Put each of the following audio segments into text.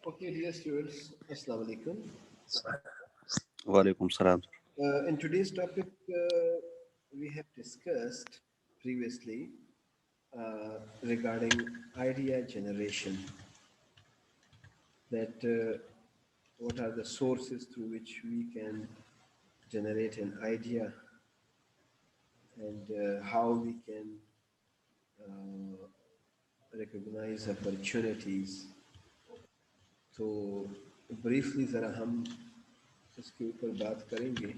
Okay, dear students, Assalamu alaikum. وعلیکم السلام. In today's topic, we have discussed previously regarding idea generation. That what are the sources through which we can generate an idea, and how we can recognize opportunities. تو briefly ذرا ہم اس کے اوپر بات کریں گے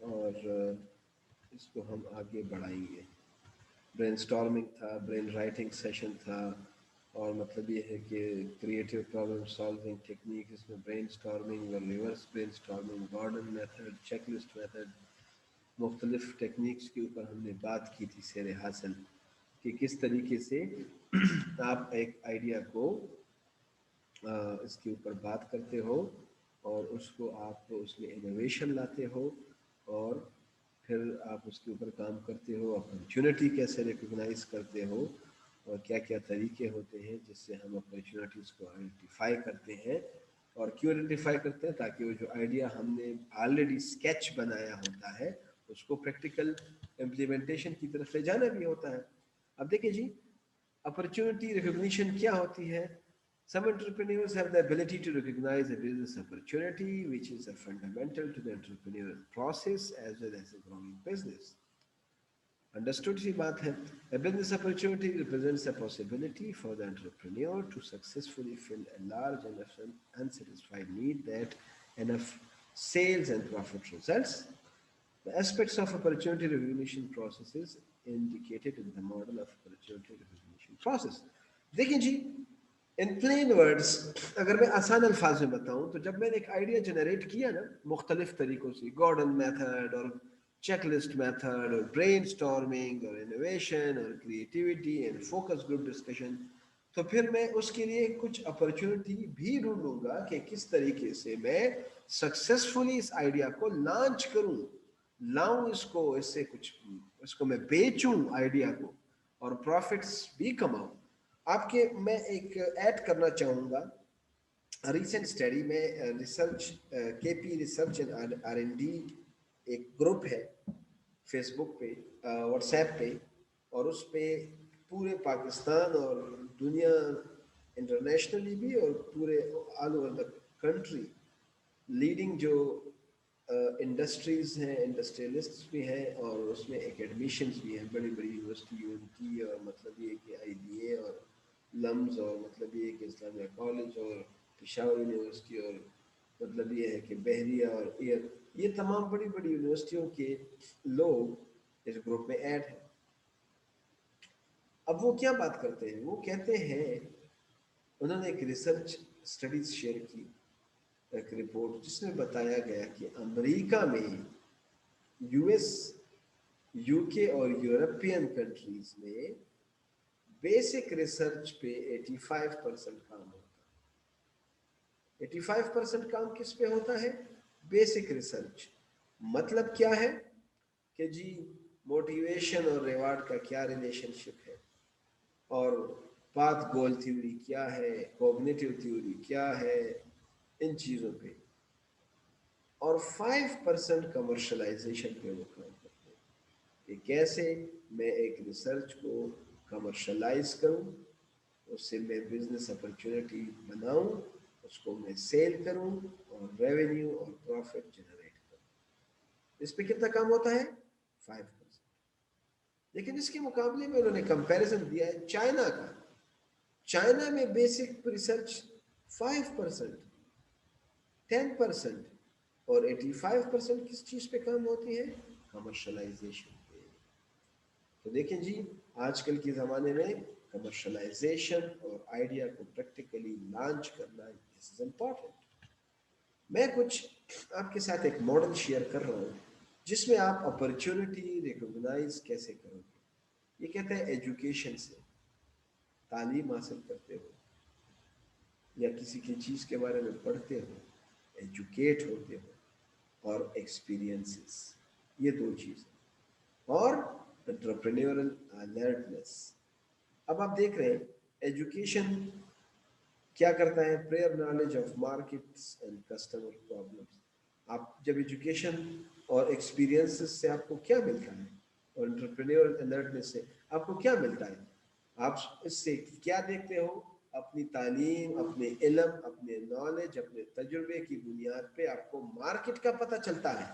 اور اس کو ہم آگے بڑھائیں گے. برین اسٹارمنگ تھا، برین رائٹنگ سیشن تھا، اور مطلب یہ ہے کہ کریٹیو پرابلم سالونگ ٹیکنیک، اس میں برین اسٹارمنگ اور reverse brain storming, garden method, check list method, مختلف ٹیکنیکس کے اوپر ہم نے بات کی تھی سیر حاصل کہ کس طریقے سے آپ ایک آئیڈیا کو اس کے اوپر بات کرتے ہو اور اس کو آپ اس میں انوویشن لاتے ہو، اور پھر آپ اس کے اوپر کام کرتے ہو، اپرچونیٹی کیسے ریکگنائز کرتے ہو، اور کیا کیا طریقے ہوتے ہیں جس سے ہم اپرچونیٹیز کو آئیڈینٹیفائی کرتے ہیں. اور کیوں آئیڈینٹیفائی کرتے ہیں؟ تاکہ وہ جو آئیڈیا ہم نے آلریڈی اسکیچ بنایا ہوتا ہے اس کو پریکٹیکل امپلیمنٹیشن کی طرف لے جانا بھی ہوتا ہے. اب دیکھیں جی، اپرچونیٹی ریکگنیشن کیا ہوتی ہے؟ Some entrepreneurs have the ability to recognize a business opportunity, which is a fundamental to the entrepreneurial process as well as a growing business. Understood سی بات ہے. A business opportunity represents a possibility for the entrepreneur to successfully fill a large enough unsatisfied need that enough sales and profit results. The aspects of opportunity recognition process is indicated in the model of opportunity recognition process. دیکھیں جی، in plane words اگر میں آسان الفاظ میں بتاؤں تو جب میں نے ایک آئیڈیا جنریٹ کیا نا مختلف طریقوں سے، گارڈن میتھڈ اور چیک لسٹ میتھڈ اور برین اسٹارمنگ اور انوویشن اور creativity and focus group discussion, تو پھر میں اس کے لیے کچھ اپرچونیٹی بھی ڈھونڈوں گا کہ کس طریقے سے میں سکسیسفلی اس آئیڈیا کو لانچ کروں، لاؤں اس کو، اس سے کچھ اس کو میں بیچوں آئیڈیا کو اور پروفٹس بھی کماؤں. آپ کے میں ایک ایڈ کرنا چاہوں گا. ریسنٹ اسٹڈی میں ریسرچ کے P research and R and D ایک گروپ ہے فیس بک پہ، واٹس ایپ پہ، اور اس پہ پورے پاکستان اور دنیا انٹرنیشنلی بھی اور پورے all over the country leading جو انڈسٹریز ہیں، انڈسٹریلسٹ بھی ہیں، اور اس میں اکیڈمیشنز بھی ہیں، بڑی بڑی یونیورسٹی کی، اور مطلب یہ کہ آئی بی اے اور لمز، اور مطلب یہ کہ اسلامیہ کالج اور پشاور یونیورسٹی، اور مطلب یہ ہے کہ بحریہ اور یہ تمام بڑی بڑی یونیورسٹیوں کے لوگ اس گروپ میں ایڈ ہیں. اب وہ کیا بات کرتے ہیں؟ وہ کہتے ہیں، انہوں نے ایک ریسرچ اسٹڈیز شیئر کی، ایک رپورٹ جس میں بتایا گیا کہ امریکہ میں، یو ایس، یو کے اور یورپین کنٹریز میں بیسک ریسرچ پہ 85% کام ہوتا ہے. 85% کام کس پہ ہوتا ہے؟ Basic research. مطلب کیا ہے کہ جی موٹیویشن اور ریوارڈ کا کیا ریلیشن شپ ہے، اور پاتھ گول تھیوری کیا ہے، کوگنیٹو تھیوری کیا ہے، ان چیزوں پہ. اور 5% کمرشلائزیشن پہ وہ کام کرتے ہیں کہ کیسے میں ایک ریسرچ کو کمرشلائز کروں، اس سے میں بزنس اپرچونیٹی بناؤں، اس کو میں سیل کروں اور ریونیو اور پروفٹ جنریٹ کروں. اس پہ کتنا کام ہوتا ہے؟ 5%. لیکن اس کے مقابلے میں انہوں نے کمپیریزن دیا ہے چائنا کا. چائنا میں بیسک ریسرچ 5%، 10%، اور 85% کس چیز پہ کام ہوتی ہے؟ کمرشلائزیشن پہ. تو دیکھیں جی، آج کل کے زمانے میں کمرشلائزیشن اور آئیڈیا کو پریکٹیکلی لانچ کرنا دس از امپورٹنٹ. میں کچھ آپ کے ساتھ ایک ماڈل شیئر کر رہا ہوں جس میں آپ اپرچونیٹی ریکگنائز کیسے کرو گے. یہ کہتے ہیں ایجوکیشن سے، تعلیم حاصل کرتے ہو یا کسی کی چیز کے بارے میں پڑھتے ہو، ایجوکیٹ ہوتے ہو، اور ایکسپیرینسز، یہ دو چیزیں، اور انٹرپرینیورل الرٹنس. اب آپ دیکھ رہے ہیں ایجوکیشن کیا کرتا ہے؟ Prayer knowledge of markets and customer problems. آپ جب ایجوکیشن اور ایکسپیرینس سے آپ کو کیا ملتا ہے، اور انٹرپرینور الرٹنس سے آپ کو کیا ملتا ہے؟ آپ اس سے کیا دیکھتے ہو؟ اپنی تعلیم، اپنے علم، اپنے نالج، اپنے تجربے کی بنیاد پہ آپ کو مارکیٹ کا پتہ چلتا ہے،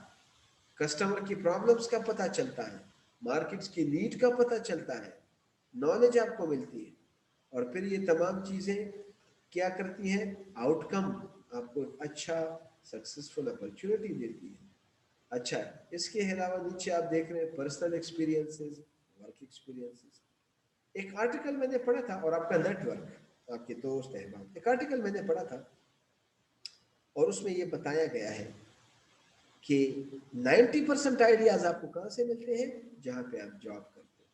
کسٹمر کی پرابلمس کا پتہ چلتا ہے، مارکیٹس کی نیڈ کا پتہ چلتا ہے، نالج آپ کو ملتی ہے. اور پھر یہ تمام چیزیں کیا کرتی ہیں؟ آؤٹ کم آپ کو اچھا سکسیسفل اپرچونٹی دیتی ہے. اچھا، اس کے علاوہ نیچے آپ دیکھ رہے ہیں پرسنل ایکسپیرینسز، ورک ایکسپیرینسز. ایک آرٹیکل میں نے پڑھا تھا، اور آپ کا نیٹ ورک، آپ کے دوست احباب، ایک آرٹیکل میں نے پڑھا تھا اور اس میں یہ بتایا گیا ہے کہ 90% آئیڈیاز آپ کو کہاں سے ملتے ہیں؟ جہاں پہ آپ جاب کرتے ہو،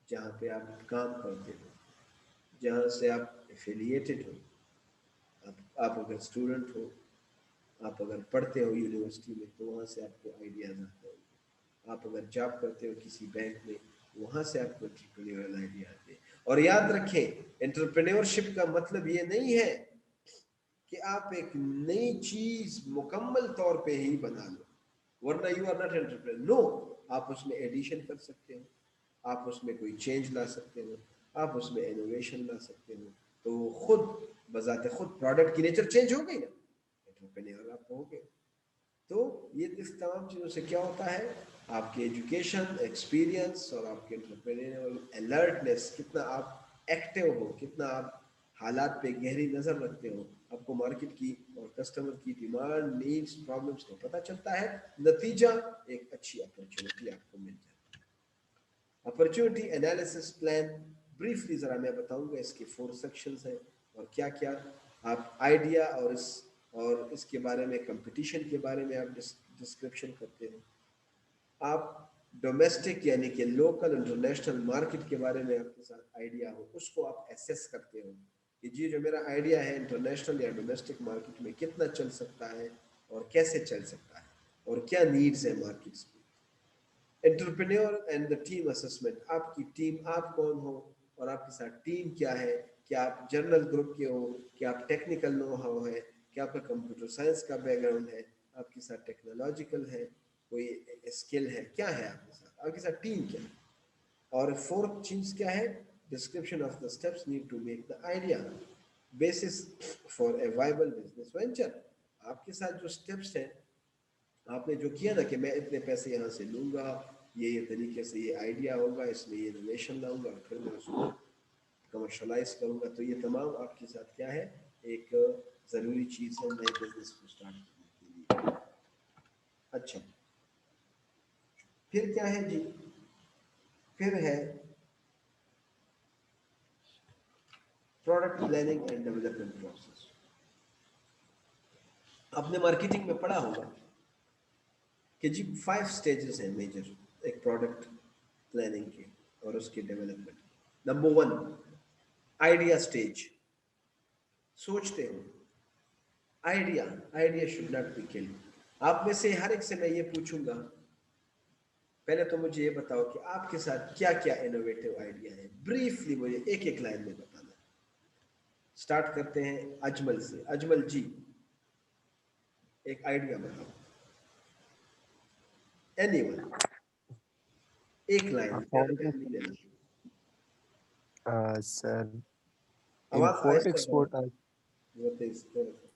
جہاں پہ آپ کام کرتے ہو، جہاں سے آپ ایفیلیٹڈ ہو. آپ اگر اسٹوڈنٹ ہو، آپ اگر پڑھتے ہو یونیورسٹی میں، تو وہاں سے آپ کو آئیڈیاز آتے ہیں. آپ اگر جاب کرتے ہو کسی بینک میں، وہاں سے آپ کو انٹرپرینیورل آئیڈیا آتے ہیں. اور یاد رکھیں، انٹرپرینیورشپ کا مطلب یہ نہیں ہے کہ آپ ایک نئی چیز مکمل طور پہ ہی بنا لو، ورنہ یو آر ناٹ انٹرپرینور. نو، آپ اس میں ایڈیشن کر سکتے ہو، آپ اس میں کوئی چینج لا سکتے ہو، آپ اس میں انوویشن لا سکتے ہو. تو خود بذات خود پروڈکٹ کی نیچر چینج ہو گئی نا، انٹرپرینور آپ ہو گئے. تو یہ اس تمام چیزوں سے کیا ہوتا ہے؟ آپ کی ایجوکیشن، ایکسپیرینس اور آپ کے انٹرپرینور الرٹنس، کتنا آپ ایکٹیو ہو، کتنا آپ حالات پہ گہری نظر رکھتے ہو، آپ کو مارکیٹ کی اور کسٹمر کی ڈیمانڈ، نیڈس، پرابلمس کو پتہ چلتا ہے. نتیجہ ایک اچھی اپرچونٹی آپ کو مل جاتی ہے. اپرچونٹی انالیسس پلان، بریفلی ذرا میں بتاؤں گا. اس کے 4 سیکشنز ہیں، اور کیا کیا آپ آئیڈیا اور اس کے بارے میں، کمپٹیشن کے بارے میں آپ ڈسکرپشن کرتے ہیں. آپ ڈومیسٹک یعنی کہ لوکل انٹرنیشنل مارکیٹ کے بارے میں آپ کے ساتھ آئیڈیا ہو، اس کو آپ ایسیس کرتے ہو کہ جی جو میرا آئیڈیا ہے انٹرنیشنل یا ڈومیسٹک مارکیٹ میں کتنا چل سکتا ہے اور کیسے چل سکتا ہے اور کیا نیڈز ہیں مارکیٹس کی. Entrepreneur and the team assessment, آپ کی ٹیم، آپ کون ہو اور آپ کے ساتھ ٹیم کیا ہے. کیا آپ جنرل گروپ کے ہو، کیا آپ ٹیکنیکل نو ہاؤ ہے، کیا آپ کا کمپیوٹر سائنس کا بیک گراؤنڈ ہے، آپ کے ساتھ ٹیکنالوجیکل ہے، کوئی اسکل ہے، کیا ہے آپ کے ساتھ، آپ کے ساتھ ٹیم کیا ہے. اور فورتھ چیز کیا ہے؟ Description of the steps need to make the idea basis for a viable business venture. آپ کے ساتھ جو اسٹیپس ہیں، آپ نے جو کیا نا کہ میں اتنے پیسے یہاں سے لوں گا، یہ طریقے سے یہ آئیڈیا ہوگا، اس میں یہ انوویشن لاؤں گا، پھر میں اس کو کمرشلائز کروں گا. تو یہ تمام آپ کے ساتھ کیا ہے؟ ایک ضروری چیز ہے نئے بزنس کو اسٹارٹ کرنے کے لیے. اچھا، پھر کیا ہے جی؟ پھر ہے product planning and development process. آپ نے مارکیٹنگ میں پڑھا ہوگا کہ جی 5 سٹیجز ہیں میجر ایک پروڈکٹ پلاننگ کے اور اس کے ڈیولپمنٹ. Number 1، idea stage. سوچتے ہو idea should not be killed. آپ میں سے ہر ایک سے میں یہ پوچھوں گا، پہلے تو مجھے یہ بتاؤ کہ آپ کے ساتھ کیا کیا انوویٹو آئیڈیا ہے. بریفلی مجھے ایک لائن میں بتانا. سٹارٹ کرتے ہیں اجمل سے. اجمل جی، ایک آئیڈیا بتاؤ. اینی ون، ایک لائن، زیادہ ٹائم نہیں لینا. سر آواز import آہستہ کرو، export وہ تیز تھوڑا سا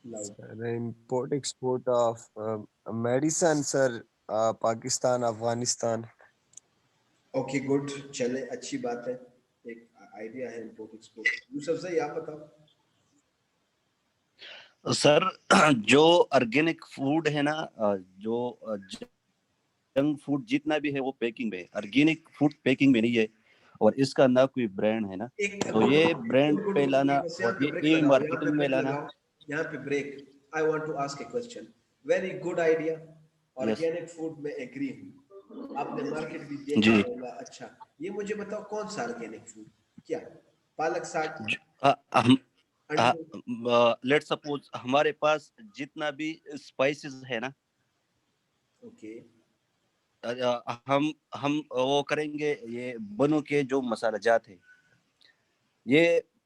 loud. sir, import export of medicine sir, Pakistan, Afghanistan. Okay good, چلے اچھی بات ہے. ایک آئیڈیا ہے امپورٹ ایکسپورٹ. یوسف سے آپ بتاؤ. سر جو آرگینک فوڈ ہے نا، جو جنک فوڈ جتنا بھی ہے وہ پیکنگ میں ہے، آرگینک فوڈ پیکنگ میں نہیں ہے، اور اس کا نہ کوئی برانڈ ہے نا، ایک تو یہ برانڈ پہ لانا بس یہاں اور پہ یہ بریک ای لگاؤ، یہاں پہ مارکیٹنگ میں بریک لانا. لگاؤ، یہاں پہ break. I want to ask a question. Very good idea. Yes organic food میں ایگری ہوں، آپ نے مارکیٹ بھی دیکھا جی. ہوگا. اچھا، یہ مجھے بتاؤ کون سا آرگینک فوڈ؟ کیا پالک ساگ، انڈے؟ لیٹ سپوز ہمارے پاس جتنا بھی اسپائسز ہے نا، اوکے ہم وہ کریں گے، یہ بنو کے جو مسالہ جات ہے یہ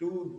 2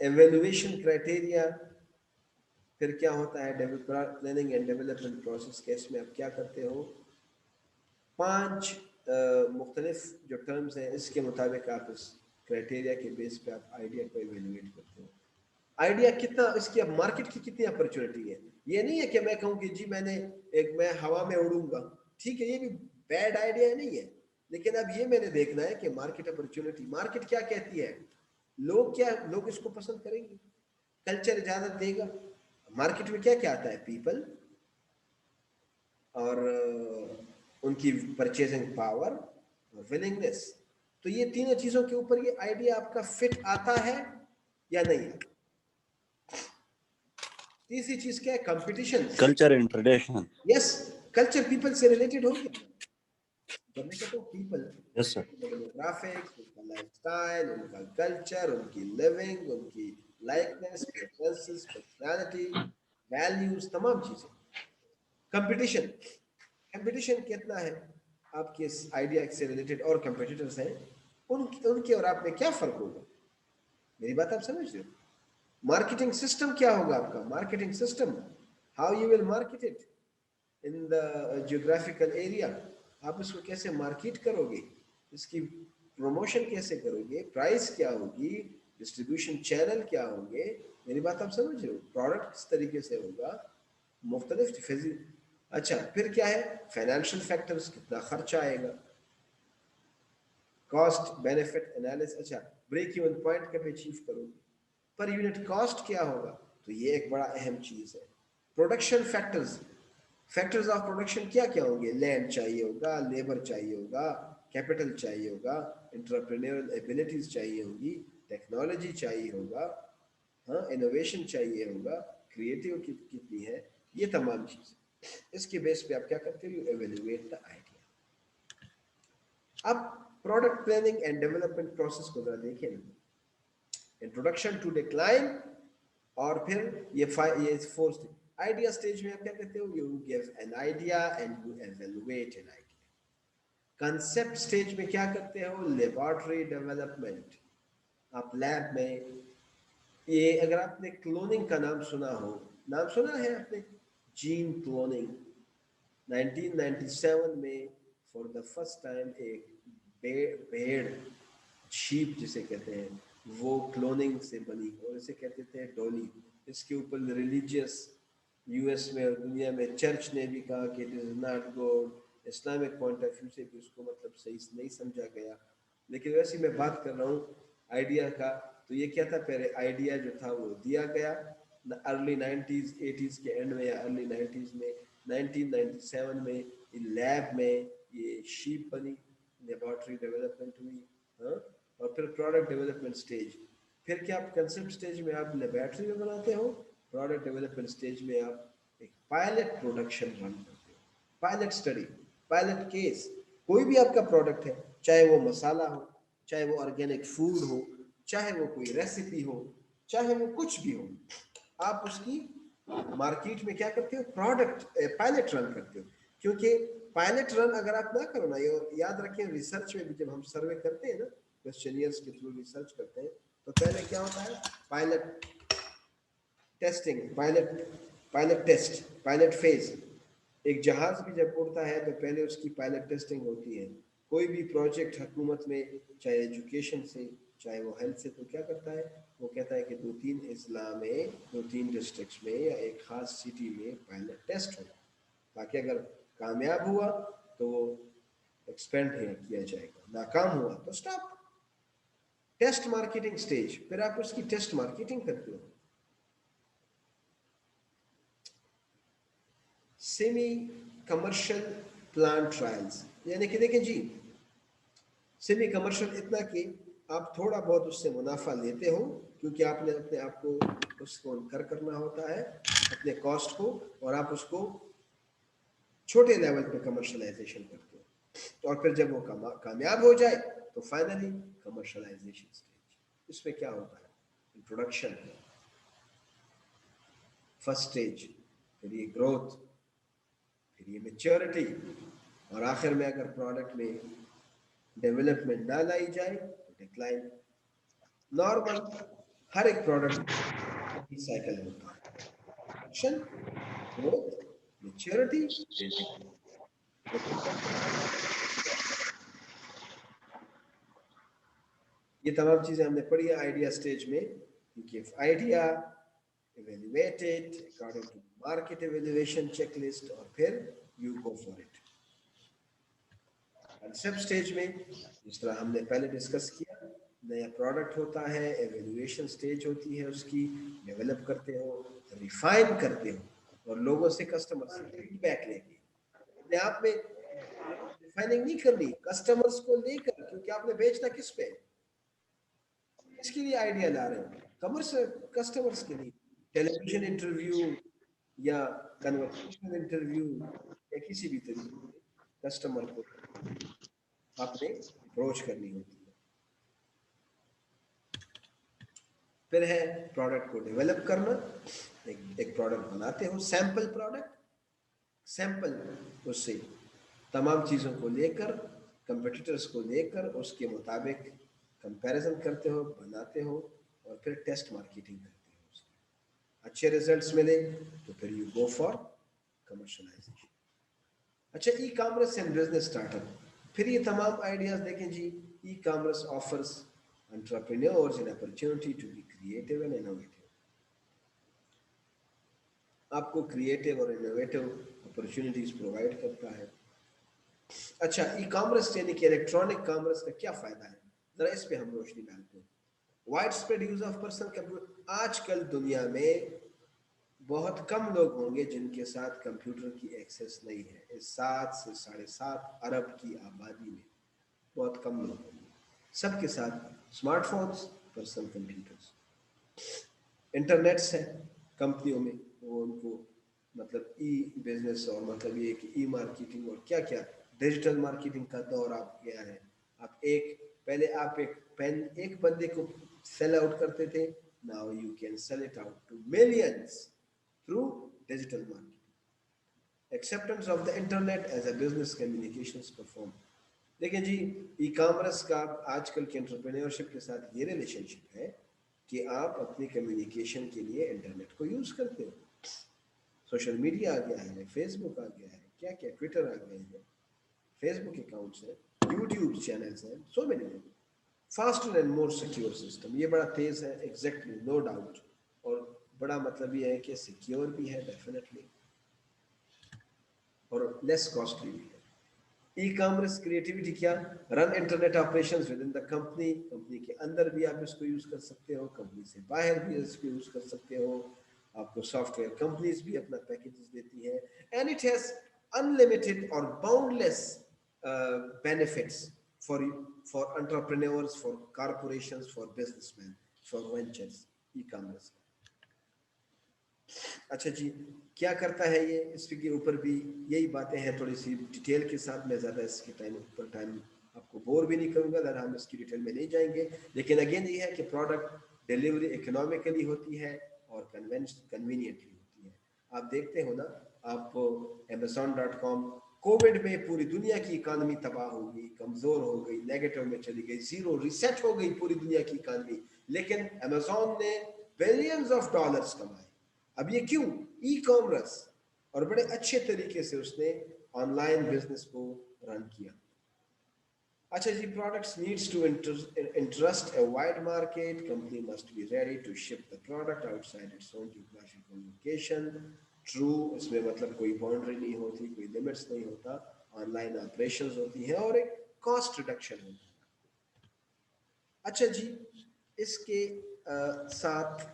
ایویلویشن کرائٹیریا. پھر کیا ہوتا ہے پلاننگ اینڈ ڈیولپمنٹ پروسیس کے. اس میں آپ کیا کرتے ہو؟ 5 مختلف جو ٹرمز ہیں اس کے مطابق آپ اس کرائٹیریا کے بیس پہ آپ آئیڈیا کو ایویلویٹ کرتے ہو. آئیڈیا کتنا، اس کی اب مارکیٹ کی کتنی اپرچونیٹی ہے. یہ نہیں ہے کہ میں کہوں کہ جی میں ہوا میں اڑوں گا، ٹھیک ہے، یہ بھی بیڈ آئیڈیا نہیں ہے، لیکن اب یہ میں نے دیکھنا ہے کہ مارکیٹ اپرچونیٹی، مارکیٹ کیا کہتی ہے، لوگ اس کو پسند کریں گے، کلچر اجازت دے گا. مارکیٹ میں کیا کیا آتا ہے؟ پیپل اور ان کی پرچیزنگ پاور اور ولنگنس. تو یہ تینوں چیزوں کے اوپر یہ آئیڈیا آپ کا فٹ آتا ہے یا نہیں آتا. تیسری چیز کیا ہے؟ Competition. Culture and tradition. Yes, culture people سے ریلیٹڈ ہو گیا. جب میں کہتا ہوں پیپل، یس سر. ڈیموگرافکس، ان کا لائف اسٹائل، ان کا کلچر، ان کی لیونگ، ان کی لائکنس، پریفرنسز، پرسنالٹی، ویلیوز، تمام چیزیں. کمپٹیشن کتنا ہے آپ کے اس آئیڈیا سے ریلیٹڈ اور کمپیٹیٹرز ہیں، ان کے اور آپ میں کیا فرق ہوگا؟ میری بات آپ سمجھ رہے ہو؟ مارکیٹنگ سسٹم کیا ہوگا آپ کا؟ Marketing system, how you will market it in the geographical area. آپ اس کو کیسے مارکیٹ کرو گے، اس کی پروموشن کیسے کرو گے، پرائس کیا ہوگی، ڈسٹریبیوشن چینل کیا ہوں گے. میری بات آپ سمجھ رہے ہو؟ پروڈکٹ کس طریقے سے ہوگا، مختلف اچھا پھر کیا ہے؟ فائنینشیل فیکٹرز، کتنا خرچہ آئے گا، کاسٹ بینیفٹ انالیسس. اچھا بریک ایون پوائنٹ کب اچیو کرو گے، پر یونٹ کاسٹ کیا ہوگا. تو یہ ایک بڑا اہم چیز ہے. پروڈکشن فیکٹرز آف پروڈکشن کیا کیا ہوں گے؟ لینڈ چاہیے ہوگا، لیبر چاہیے ہوگا، کیپٹل چاہیے ہوگا، انٹرپرینیورل ایبلٹیز چاہیے ہوگی، ٹیکنالوجی چاہیے ہوگا، ہاں انوویشن چاہیے ہوگا، کریٹیو کتنی ہے، یہ تمام چیزیں. اس کے بیس پہ آپ کیا کرتے ہو؟ Evaluate the idea. اب product planning and development process کو ذرا دیکھیں. انٹروڈکشن ٹو ڈیکلائن، اور پھر یہ فورتھ آئیڈیا سٹیج میں آپ کیا کہتے ہو؟ You give an idea and you evaluate an idea. Concept stage میں کیا کرتے ہو؟ Laboratory development. آپ لیب میں، یہ اگر آپ نے کلوننگ کا نام سنا ہے آپ نے، جین کلوننگ. 1997 میں فار دا فرسٹ ٹائم ایک بھیڑ، شیپ جسے کہتے ہیں، وہ کلوننگ سے بنی، اور اسے کہتے تھے ڈولی. اس کے اوپر ریلیجیس یو ایس میں اور دنیا میں چرچ نے بھی کہا کہ it is not good. Islamic point of view سے بھی اس کو مطلب صحیح نہیں سمجھا گیا. لیکن ویسے میں بات کر رہا ہوں آئیڈیا کا، تو یہ کیا تھا؟ پہلے آئیڈیا جو تھا وہ دیا گیا ارلی 80s کے اینڈ میں یا ارلی 90s میں. 1997 میں لیب میں یہ شیپ بنی، لیبارٹری ڈیولپمنٹ ہوئی، ہاں. اور پھر پروڈکٹ ڈیولپمنٹ سٹیج. پھر کیا آپ کنسپٹ سٹیج میں آپ لیبارٹری میں بناتے ہو، پروڈکٹ ڈیولپمنٹ سٹیج میں آپ ایک پائلٹ پروڈکشن رن کرتے ہو، پائلٹ اسٹڈی، پائلٹ کیس. کوئی بھی آپ کا پروڈکٹ ہے، چاہے وہ مسالہ ہو، چاہے وہ آرگینک فوڈ ہو، چاہے وہ کوئی ریسیپی ہو، چاہے وہ کچھ بھی ہو، آپ اس کی مارکیٹ میں کیا کرتے ہو؟ پروڈکٹ پائلٹ رن کرتے ہو. کیونکہ پائلٹ رن اگر آپ نہ کرو نا، یہ یاد رکھیں ریسرچ میں بھی جب ہم سروے کرتے ہیں نا، کوسچنئرز کے تھرو ریسرچ کرتے ہیں، تو پہلے کیا ہوتا ہے؟ Pilot testing, pilot test, pilot phase. ایک جہاز بھی جب اڑتا ہے تو پہلے اس کی پائلٹ ٹیسٹنگ ہوتی ہے. کوئی بھی پروجیکٹ حکومت میں، چاہے ایجوکیشن سے، چاہے وہ ہیلتھ سے، تو کیا کرتا ہے؟ وہ کہتا ہے کہ 2-3 اضلاع میں، 2-3 ڈسٹرکٹس میں یا ایک خاص سٹی میں پائلٹ ٹیسٹ ہو، تاکہ اگر کامیاب ہوا تو وہ ایکسپینڈ کیا جائے گا، ناکام ہوا تو اسٹاپ. ٹیسٹ مارکیٹنگ سٹیج، پھر آپ اس کی ٹیسٹ مارکیٹنگ کرتے ہو. سیمی کمرشل پلانٹ ٹرائلز، یعنی کہ دیکھیں جی، سیمی کمرشل اتنا کہ آپ تھوڑا بہت اس سے منافع لیتے ہو، کیونکہ آپ نے اپنے آپ کو اس کو انکر کرنا ہوتا ہے، اپنے کاسٹ کو، اور آپ اس کو چھوٹے لیول پہ کمرشلائزیشن کرتے ہو. اور پھر جب وہ کامیاب ہو جائے تو فائنلی کمرشلائزیشن سٹیج. اس میں کیا ہوتا ہے؟ انٹروڈکشن، فرسٹ سٹیج، پھر یہ گروتھ، پھر یہ میچورٹی، اور آخر میں اگر پروڈکٹ میں ڈیولپمنٹ نہ لائی جائے تو ڈکلائن. نارمل ہر ایک پروڈکٹ سائیکل ہوتا ہے, ایکشن, گروتھ, میچورٹی, یہ تمام چیزیں ہم نے پڑھی ہے آئیڈیا سٹیج میں. give idea, evaluate it according to market evaluation checklist, اور پھر you go for it. Concept stage میں جس طرح ہم نے پہلے ڈسکس کیا, نیا پروڈکٹ ہوتا ہے, ایویلویشن سٹیج ہوتی ہے اس کی, ڈیولپ کرتے ہو, ریفائن کرتے ہو, اور لوگوں سے, کسٹمر سے فیڈ بیک لے کے. اپنے آپ میں ریفائننگ نہیں کرنی, کسٹمرز کو لے کر, کیونکہ آپ نے بیچنا کس پہ, اس کے لیے آئیڈیا لا رہے ہو, کسٹمرز کے لیے. ٹیلی ویژن انٹرویو یا کنورسیشنل انٹرویو یا کسی بھی طریقے سے کسٹمر کو آپ نے اپروچ کرنی ہوتی ہے. پھر ہے پروڈکٹ کو ڈیولپ کرنا. ایک پروڈکٹ بناتے ہو, سیمپل پروڈکٹ, سیمپل اس سے تمام چیزوں کو لے کر, کمپیٹیٹرز کو لے کر اس کے مطابق کمپیریزن کرتے ہو, بناتے ہو, اور پھر ٹیسٹ مارکیٹنگ کرتے ہو. اس کے اچھے ریزلٹس ملے تو پھر یو گو فار کمرشلائزیشن. اچھا, e commerce and business start up. پھر یہ تمام آئیڈیاز دیکھیں جی. E commerce offers entrepreneurs an opportunity to be creative and innovative. آپ کو کریٹو اور انوویٹو اپرچونیٹیز پرووائڈ کرتا ہے. اچھا, ای کامرس یعنی کہ الیکٹرانک کامرس کا کیا فائدہ ہے, ذرا اس پہ ہم روشنی ڈالتے ہیں. Wide spread use of personal computer. آج کل دنیا میں بہت کم لوگ ہوں گے جن کے ساتھ کمپیوٹر کی ایکسیس نہیں ہے. اس 7 سے 7.5 ارب کی آبادی میں بہت کم لوگ ہوں گے. سب کے ساتھ smart phones, personal computers. Internets ہیں کمپنیوں میں, وہ ان کو مطلب ای بزنس اور مطلب یہ کہ ای مارکیٹنگ اور کیا کیا ڈیجیٹل مارکیٹنگ کا دور آپ گیا ہے. آپ پہلے آپ ایک پین ایک بندے کو سیل آؤٹ کرتے تھے, now you can sell it out to millions through digital marketing. Acceptance of the internet as a business communications perform. دیکھیں جی, ای کامرس کا آج کل کے انٹرپرینورشپ کے ساتھ یہ ریلیشن شپ ہے کہ آپ اپنی کمیونیکیشن کے لیے انٹرنیٹ کو یوز کرتے ہو. سوشل میڈیا آ گیا ہے, فیس بک آ گیا ہے, کیا کیا ٹویٹر آ گئے ہیں, فیس بک اکاؤنٹس ہیں, یوٹیوب چینلس ہیں, سو مینی ہیں. Faster and more secure system. یہ بڑا تیز ہے, ایگزیکٹلی, نو ڈاؤٹ, اور بڑا مطلب یہ ہے کہ سیکیور بھی ہے ڈیفینیٹلی, اور لیس کاسٹلی بھی ہے. ای کامرس کریٹیوٹی کیا, run internet operations with in the company. Company کے اندر بھی آپ اس کو یوز کر سکتے ہو, کمپنی سے باہر بھی اس کو یوز کر سکتے ہو. آپ کو سافٹ ویئر کمپنیز بھی اپنا پیکیجز دیتی ہیں, اینڈ اٹ ہیز انلمیٹڈ اور bound less benefits for entrepreneurs, for corporations, for business man, for ventures. E commerce. اچھا جی, کیا کرتا ہے یہ, اس کے اوپر بھی یہی باتیں ہیں تھوڑی سی ڈیٹیل کے ساتھ. میں زیادہ اس کے ٹائم آپ کو بور بھی نہیں کروں گا, ذرا ہم اس کی ڈیٹیل میں نہیں جائیں گے. لیکن اگین یہ ہے کہ پروڈکٹ ڈیلیوری اکنامیکلی ہوتی ہے اور کنوینئنٹلی ہوتی ہے. آپ دیکھتے ہو نا, آپ Amazon.com, کووڈ میں پوری دنیا کی اکانومی تباہ ہو گئی, کمزور ہو گئی, نیگیٹو میں چلی گئی, زیرو ریسیٹ ہو گئی پوری دنیا کی اکانومی, لیکن Amazon نے بلینز آف ڈالرز کمائے. اب یہ کیوں, ای کامرس, اور بڑے اچھے طریقے سے اس نے آن لائن بزنس کو رن کیا. اچھا جی, products needs to interest a wide market. Company must be ready to ship the product outside its own geographical location. True, اس میں مطلب کوئی باؤنڈری نہیں ہوتی, کوئی لمٹس نہیں ہوتا, آن لائن آپریشنز ہوتی ہیں, اور ایک کاسٹ ریڈکشن ہوتا ہے. اچھا جی, اس کے ساتھ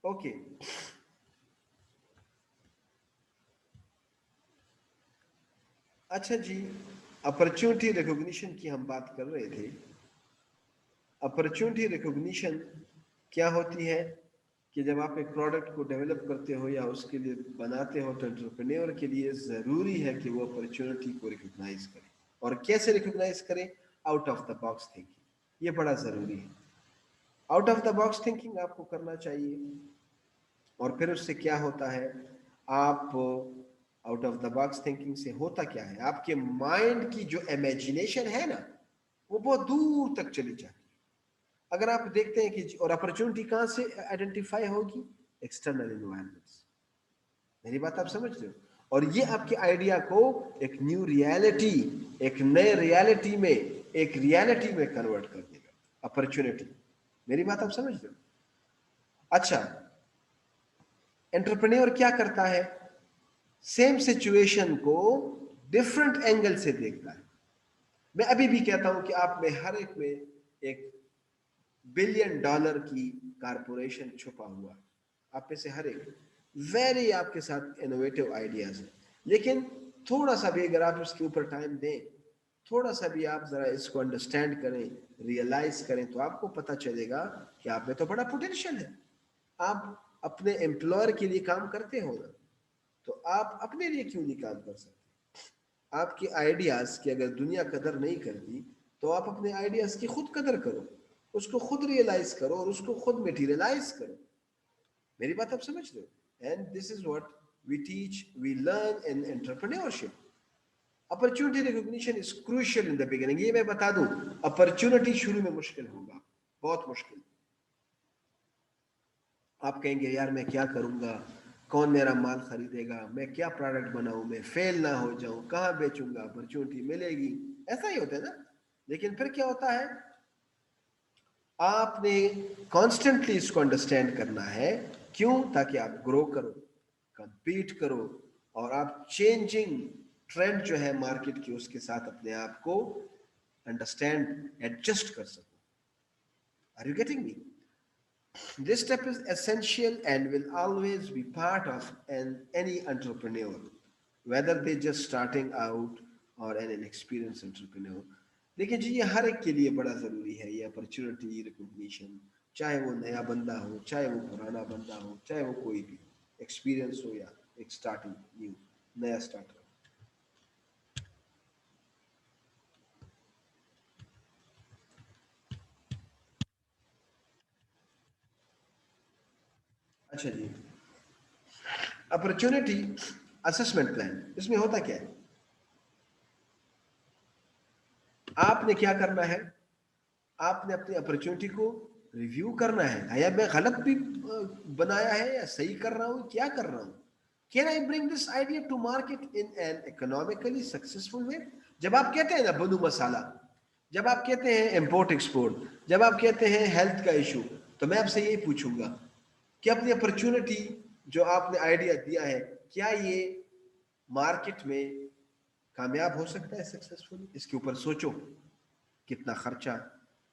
اوکے, اچھا جی, اپرچونٹی ریکوگنیشن کی ہم بات کر رہے تھے. اپرچونٹی ریکوگنیشن کیا ہوتی ہے کہ جب آپ ایک پروڈکٹ کو ڈیولپ کرتے ہو یا اس کے لیے بناتے ہو, تو انٹرپرینور کے لیے ضروری ہے کہ وہ اپرچونٹی کو ریکوگنائز کرے. اور کیسے ریکوگنائز کرے, out of the box thinking. یہ بڑا ضروری ہے. Out of the box thinking آپ کو کرنا چاہیے. اور پھر اس سے کیا ہوتا ہے, آپ out of the box thinking سے ہوتا کیا ہے, آپ کے مائنڈ کی جو امیجنیشن ہے نا, وہ بہت دور تک چلی جاتی ہے. اگر آپ دیکھتے ہیں کہ اور اپرچونٹی کہاں سے آئیڈینٹیفائی ہوگی؟ External environments. میری بات آپ سمجھ رہے ہو؟ اور یہ آپ کے آئیڈیا کو ایک نیو ریالٹی، ایک نئے ریالٹی میں، ایک ریالٹی میں کنورٹ کر دے گا. اپرچونٹی. میری بات آپ سمجھ رہے ہو؟ اچھا، انٹرپرینور کیا کرتا ہے؟ سیم سچویشن کو ڈفرنٹ اینگل سے دیکھتا ہے. میں ابھی بھی کہتا ہوں کہ آپ میں ہر ایک میں ایک $1 بلین کی کارپوریشن چھپا ہوا ہے. آپ میں سے ہر ایک ویری آپ کے ساتھ انوویٹو آئیڈیاز ہیں، لیکن تھوڑا سا بھی اگر آپ اس کے اوپر ٹائم دیں، تھوڑا سا بھی آپ ذرا اس کو انڈرسٹینڈ کریں، ریئلائز کریں، تو آپ کو پتہ چلے گا کہ آپ میں تو بڑا پوٹینشیل ہے. آپ اپنے امپلائر کے لیے کام کرتے ہو نا، تو آپ اپنے لیے کیوں نہیں کام کر سکتے؟ آپ کے آئیڈیاز کی اگر دنیا قدر نہیں کرتی تو آپ اپنے آئیڈیاز کی خود قدر کرو، اس کو خود ریئلائز کرو اور اس کو خود میٹیریلائز کرو. میری بات آپ سمجھ رہے ہو؟ And this is what we teach, we learn in entrepreneurship. Opportunity recognition is crucial in the beginning. یہ میں بتا دوں، اپرچونٹی شروع میں مشکل ہوگا، بہت مشکل. آپ کہیں گے یار میں کیا کروں گا، کون میرا مال خریدے گا، میں کیا پروڈکٹ بناؤں، میں فیل نہ ہو جاؤں، کہاں بیچوں گا، اپرچونٹی ملے گی. ایسا ہی ہوتا ہے نا. لیکن پھر کیا ہوتا ہے؟ آپ نے کانسٹنٹلی اس کو انڈرسٹینڈ کرنا ہے. کیوں؟ تاکہ آپ گرو کرو، کمپیٹ کرو، اور آپ چینجنگ ٹرینڈ جو ہے مارکیٹ کی اس کے ساتھ اپنے آپ کو انڈرسٹینڈ، ایڈجسٹ کر سکو. Are you getting me? This step is essential and will always be part of any entrepreneur, whether they're just starting out or an experienced entrepreneur. لیکن جی یہ ہر ایک کے لیے بڑا ضروری ہے، یہ اپرچونٹی ریکگنیشن. چاہے وہ نیا بندہ ہو، چاہے وہ پرانا بندہ ہو، چاہے وہ کوئی بھی ایکسپیرینس ہو یا ایک اسٹارٹنگ نیو نیا اسٹارٹر. اچھا جی، اپرچونٹی اسسمنٹ پلان، اس میں ہوتا کیا ہے؟ آپ نے کیا کرنا ہے؟ آپ نے اپنی اپرچونٹی کو ریویو کرنا ہے. یا میں غلط بھی بنایا ہے یا صحیح کر رہا ہوں، کیا کر رہا ہوں؟ Can I bring this idea to market in an economically successful way? جب آپ کہتے ہیں نا بنو مسالہ، جب آپ کہتے ہیں امپورٹ ایکسپورٹ، جب آپ کہتے ہیں ہیلتھ کا ایشو، تو میں آپ سے یہی پوچھوں گا کہ اپنی اپرچونٹی جو آپ نے آئیڈیا دیا ہے، کیا یہ مارکیٹ میں کامیاب ہو سکتا ہے سکسیسفلی؟ اس کے اوپر سوچو. کتنا خرچہ،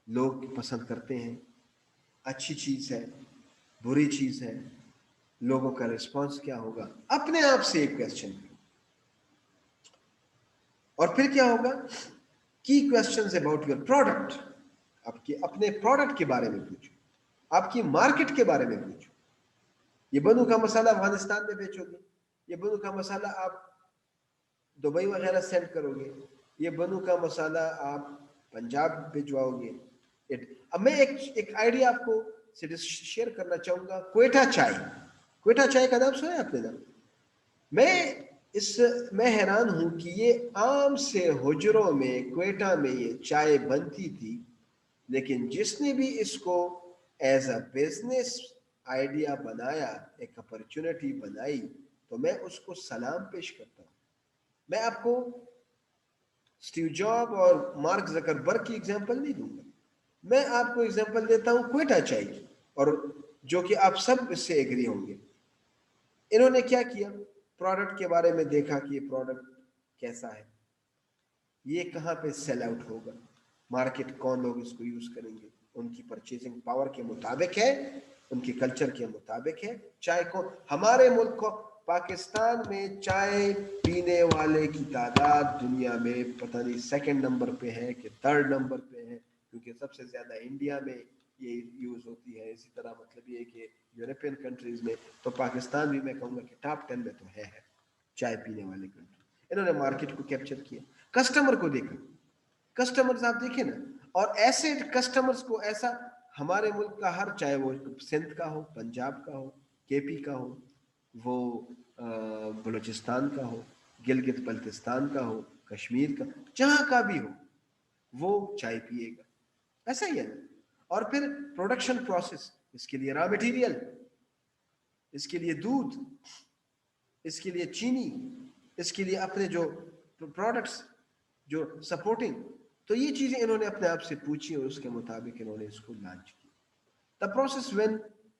لوگ پسند کرتے ہیں، اچھی چیز ہے، بری چیز ہے، لوگوں کا رسپانس کیا ہوگا؟ اپنے آپ سے ایک کویسچن کرو. اور پھر کیا ہوگا؟ کی کویسچنز اباؤٹ یور پروڈکٹ. آپ کے اپنے پروڈکٹ کے بارے میں پوچھو، آپ کی مارکیٹ کے بارے میں پوچھو. یہ بنو کا مسالہ افغانستان میں بیچو گے، یہ بنو کا مسالہ آپ دبئی وغیرہ سینڈ کرو گے، یہ بنو کا مسالہ آپ پنجاب بھجواؤ گے. اب میں ایک آئیڈیا آپ کو شیئر کرنا چاہوں گا. کوئٹہ چائے، کوئٹہ چائے کا نام سنا ہے آپ نے؟ میں حیران ہوں کہ یہ عام سے حجروں میں کوئٹہ میں یہ چائے بنتی تھی، لیکن جس نے بھی اس کو ایز اے بزنس آئیڈیا بنایا، ایک اپرچونٹی بنائی، تو میں اس کو سلام پیش کرتا ہوں. میں آپ کو اسٹیو جاب اور مارک زکربرگ کی ایگزامپل نہیں دوں گا، میں آپ کو ایگزامپل دیتا ہوں کوئٹہ چائے کی، اور جو کہ آپ سب اس سے ایگری ہوں گے. انہوں نے کیا کیا؟ پروڈکٹ کے بارے میں دیکھا کہ یہ پروڈکٹ کیسا ہے، یہ کہاں پہ سیل آؤٹ ہوگا، مارکیٹ کون لوگ اس کو یوز کریں گے، ان کی پرچیزنگ پاور کے مطابق ہے، ان کے کلچر کے مطابق ہے. چائے کو ہمارے ملک کو، پاکستان میں چائے پینے والے کی تعداد دنیا میں پتہ نہیں سیکنڈ نمبر پہ ہے کہ تھرڈ نمبر پہ ہے، کیونکہ سب سے زیادہ انڈیا میں یہ یوز ہوتی ہے. اسی طرح مطلب یہ کہ یورپین کنٹریز میں، تو پاکستان بھی میں کہوں گا کہ ٹاپ 10 میں تو ہے چائے پینے والے کنٹری. انہوں نے مارکیٹ کو کیپچر کیا، کسٹمر کو دیکھا، کسٹمرز آپ دیکھیں نا، اور ایسے کسٹمرز کو ایسا ہمارے ملک کا ہر، چاہے وہ سندھ کا ہو، پنجاب کا ہو، کے پی کا ہو، وہ بلوچستان کا ہو، گلگت بلتستان کا ہو، کشمیر کا، جہاں کا بھی ہو، وہ چائے پیے گا. ایسا ہی ہے. اور پھر پروڈکشن پروسیس, اس کے لیے را مٹیریل, اس کے لیے دودھ, اس کے لیے چینی, اس کے لیے اپنے جو پروڈکٹس جو سپورٹنگ, تو یہ چیزیں انہوں نے اپنے آپ سے پوچھی اور اس کے مطابق انہوں نے اس کو لانچ کی. The process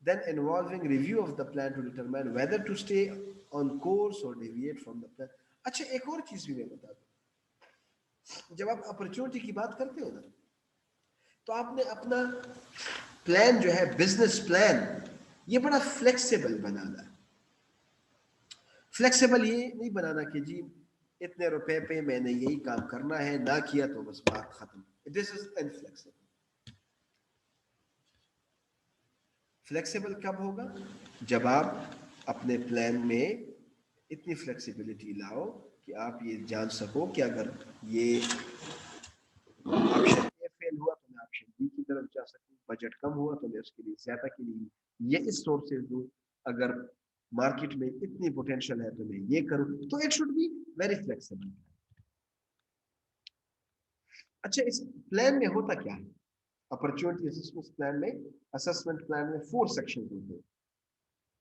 then involving review of the plan to determine whether to stay on course or deviate from the plan. اچھا ایک اور چیز بھی میں بتا دوں, جب آپ اپرچونٹی کی بات کرتے ہو نا, تو آپ نے اپنا پلان جو ہے بزنس پلان یہ بڑا فلیکسیبل بنانا ہے. فلیکسیبل یہ نہیں بنانا کہ جی اتنے روپے پہ میں نے یہی کام کرنا ہے, نہ کیا تو بس بات ختم. دس از انفلیکسیبل. فلیکسیبل کب ہوگا؟ جب آپ اپنے پلان میں اتنی فلیکسیبلٹی لاؤ کہ آپ یہ جان سکو کہ اگر یہ آپشن اے فیل ہوا تو میں آپشن بی کی طرف جا سکوں, بجٹ کم ہوا تو میں اس کے لیے زیادہ کے لیے یہ اس سورسز دوں, اگر مارکیٹ میں اتنی پوٹینشیل ہے تو میں یہ کروں. تو it should be very flexible. اچھا اس پلان میں ہوتا کیا ہے؟ اپرچونٹی اسسمنٹ پلان میں, اسسمنٹ پلان میں 4 سیکشن ہوتے ہیں.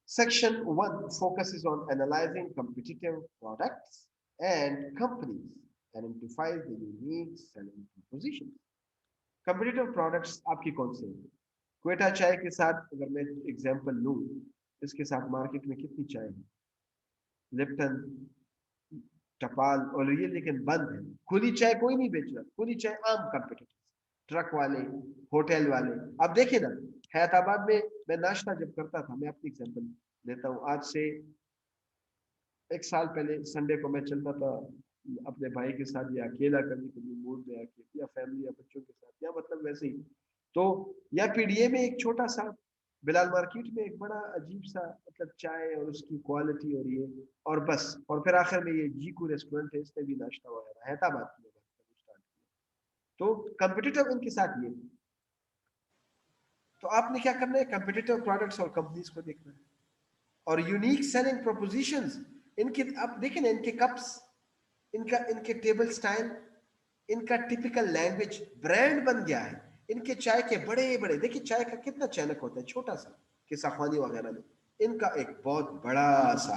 Section 1 focuses on analyzing competitive products and companies and identifies the unique selling propositions. Competitive products آپ کی کون سے ہیں؟ کوئٹہ چائے کے ساتھ اگر میں ایگزامپل لوں, اس کے ساتھ مارکیٹ میں کتنی چائے ہے؟ لپٹن, ٹپال اور یہ لیکن بند ہے. کھلی چائے کوئی نہیں بیچ رہا, کھلی چائے عام کمپیٹیٹر, ٹرک والے, ہوٹل والے. آپ دیکھیں نا حیات آباد میں ناشتہ جب کرتا تھا, میں اپنی ایگزامپل لیتا ہوں, آج سے 1 سال پہلے سنڈے کو میں چلتا تھا اپنے بھائی کے ساتھ یا اکیلا کرنے کے لیے موڈ میں آ کے, یا فیملی یا بچوں کے ساتھ, یا مطلب ویسے ہی. تو یا پی ڈی اے میں ایک چھوٹا سا, بلال مارکیٹ میں ایک بڑا عجیب سا مطلب چائے اور اس کی کوالٹی اور یہ, اور بس. اور پھر آخر میں یہ جیکو ریسٹورنٹ ہے, اس میں بھی ناشتہ وغیرہ حیات آباد میں اسٹارٹ کیا. تو کمپٹیٹو ان کے ساتھ یہ. تو آپ نے کیا کرنا ہے؟ کمپٹیٹو پروڈکٹس اور کمپنیز کو دیکھنا ہے, اور یونیک سیلنگ پروپوزیشنز. ان کے آپ دیکھیں نا, ان کے کپس, ان کے ٹیبل سٹائل, ان کا ٹپیکل لینگویج, برانڈ بن گیا ہے. ان کے چائے کے بڑے بڑے, دیکھیں چائے کا کتنا چینک ہوتا ہے چھوٹا سا قصہ خوانی وغیرہ میں, ان کا ایک بہت بڑا سا